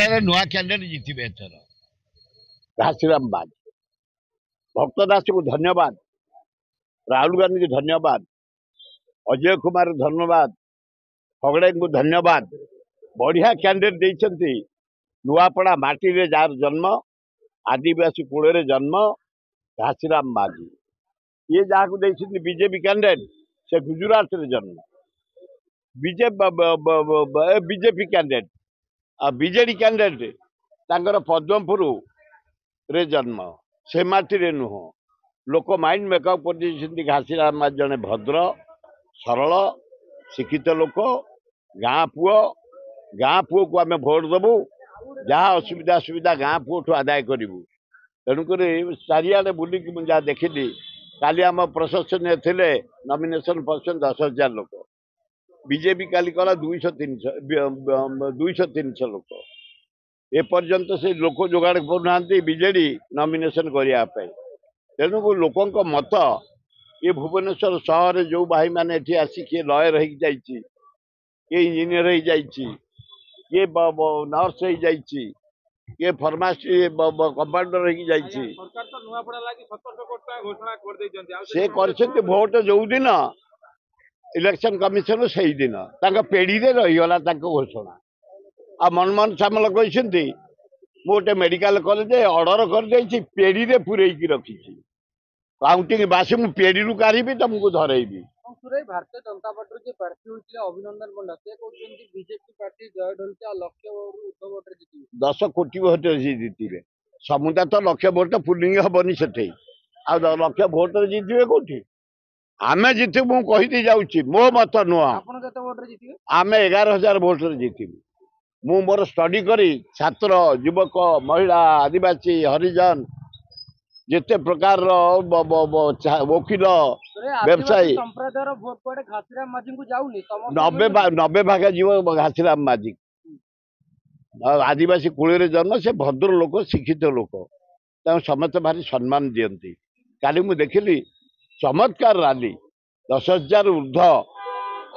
जिले नुआ कैंडिडेट जीतबे एथर घासीराम बाग भक्त दास को धन्यवाद राहुल गांधी को धन्यवाद अजय कुमार धन्यवाद फगड़े को धन्यवाद बढ़िया कैंडिडेट देइछंती नुआपड़ा माटी रे जार जन्म आदिवासी कूल जन्म घासीराम माझी ये जहाँ को देइछंती बीजेपी कैंडिडेट से गुजरात रे जन्म बीजेपी कैंडिडेट आ बीजेडी कैंडिडेट तांकर पद्मपुर रे जन्म से माटी रे नुह लोक माइंड मेकअप कर घासीराम माझी जने भद्र सरल शिक्षित लोक गाँ पुओ को आम भोट देवु जहाँ असुविधा सुविधा गाँ पुओ आदाय करूँ तेणुक चारिड़े बुलिक मुझे देखी काली आम प्रशासन थे नॉमिनेशन पर्सन 10,000 लोक बीजेपी काली कला 200-300 लोक एपर्यंत से लोक जोगाड़ करना बीजेडी नॉमिनेशन करने तेणुक लोकों मत ये भुवनेश्वर सहर जो भाई मैंने आसी किए लयर हो इंजीनियर हो किए नर्स हो किए फार्मासी कंपाउंडर हो भोट जो दिन इलेक्शन कमिशन से दिन पेढ़ी रहीगला घोषणा आ मनमोहन सामल कहते गोटे मेडिकल कॉलेज ऑर्डर कर पेढ़ी रे पूरेकी रखी काउंटिंग बासी मु पेढ़ी काढ़ी तुमको धरईबी भारतीय जनता पार्टी जो प्रार्थी होते अभिनंदन पंडा से कहते बीजेपी पार्टी जय ढोलते लक्ष्य उद्धव भोट जीत 10 कोटी भोट जीतबे समुदाय तो लक्ष्य भोट पुलिंग हेनी से लक्ष्य भोट जीतबे कौटी आमे जीत मु कही जाऊँ मो मत नुह आम 11,000 भोट जीतबू मु मोर स्टडी करी छात्र युवक महिला आदिवासी हरिजन जिते प्रकार वकिल व्यवसायी 90 भाग जीव घासीराम माझी आदिवासी कूल जन्म से भद्र लोक शिक्षित लोक समस्त भारी सम्मान दियंती काली मु देखिली चमत्कार रैली 10,000 ऊर्ध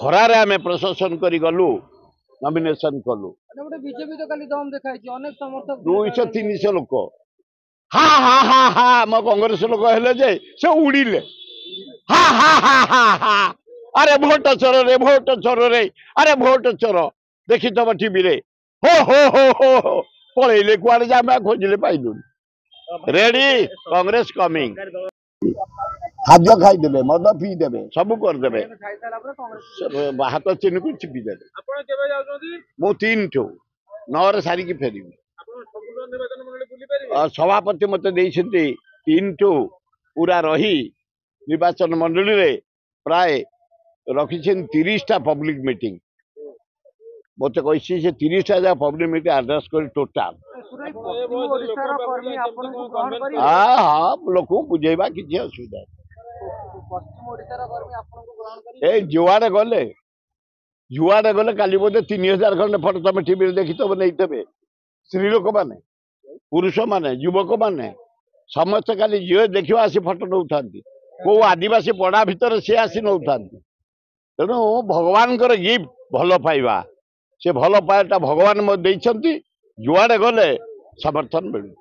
खरारे आम प्रशासन कर गलु नॉमिनेशन कलु बीजेपी तो खाली दम देखाई अनेक समर्थक 200-300 लोक हा हा हा हा मो कांग्रेस लोक हेले जे से उड़िले हा हा हा हा हा अरे भोट चोर रे अरे भोट चोर देखी तब टीवी रे हो पलैले कुआड़े जामे खोजिले पाइलु रेडी कांग्रेस कमिंग खाद्य खाईदे मद पीदेवे सब करदे हाथ चिन्ह को चिपीदे मु 3 ठो 9 सारिकी फेरी सभापति मत 3 ठो पूरा रही निर्वाचन मंडली रे प्राय रखी 30टा पब्लिक मीटिंग मत कही से 30टा पब्लिक मीटिंग आड्रेस कर टोटाल हाँ लोक बुझेबा किसी असुविधा जुआड़े गले काली बोधे 3,000 खंडे फटो तुम टीवी देखी तब नहीं थे स्त्री लोक मैंने पुरुष माने युवक माने समस्त खाली झील देखा आसी फटो नौ कौ आदिवासी पड़ा भितर सी आसी नौ तेणु भगवान गिफ्ट भल पाइबा से भल पाइबाटा भगवान जुआड़े गले समर्थन मिलूँ।